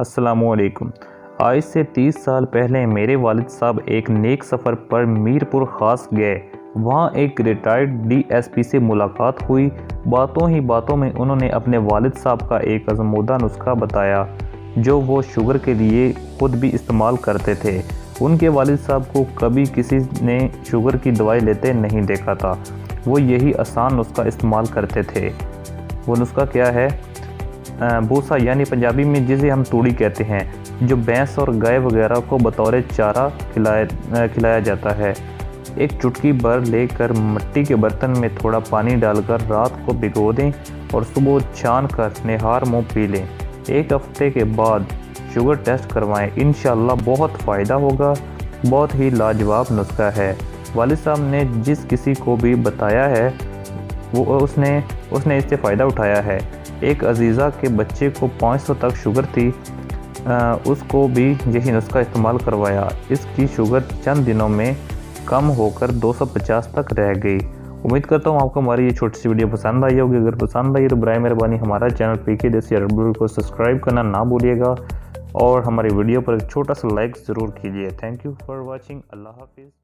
السلام علیکم۔ آج سے 30 سال پہلے میرے والد صاحب ایک نیک سفر پر میرپور خاص گئے۔ وہاں ایک ریٹائرڈ ڈی ایس پی سے ملاقات ہوئی۔ باتوں ہی باتوں میں انہوں نے اپنے والد صاحب کا ایک آزمودہ نسخہ بتایا جو وہ شوگر کے لیے خود بھی استعمال کرتے تھے۔ ان کے والد صاحب کو کبھی کسی نے شوگر کی دوائی لیتے نہیں دیکھا تھا۔ وہ یہی آسان نسخہ استعمال کرتے تھے۔ وہ نسخہ کیا ہے؟ بھوسا یعنی پنجابی میں جسے ہم توڑی کہتے ہیں، جو بھینس اور گائے وغیرہ کو بطور چارہ کھلایا جاتا ہے۔ ایک چٹکی بھر لے کر مٹی کے برتن میں تھوڑا پانی ڈال کر رات کو بھگو دیں اور صبح چھان کر نہار منہ پی لیں۔ ایک ہفتے کے بعد شوگر ٹیسٹ کروائیں، انشاءاللہ بہت فائدہ ہوگا۔ بہت ہی لاجواب نسخہ ہے۔ والد صاحب نے جس کسی کو بھی بتایا ہے اس نے اس سے فائدہ اٹھایا ہے۔ ایک عزیزہ کے بچے کو 500 تک شوگر تھی، اس کو بھی یہی نسخہ استعمال کروایا۔ اس کی شوگر چند دنوں میں کم ہو کر 250 تک رہ گئی۔ امید کرتا ہوں آپ کو ہماری یہ چھوٹی سی ویڈیو پسند آئی ہوگی۔ اگر پسند آئی تو برائے مہربانی ہمارا چینل پی کے دیسی عربی کو سبسکرائب کرنا نہ بھولیے گا اور ہماری ویڈیو پر ایک چھوٹا سا لائک ضرور کیجیے۔ Thank you for watching. اللہ حافظ۔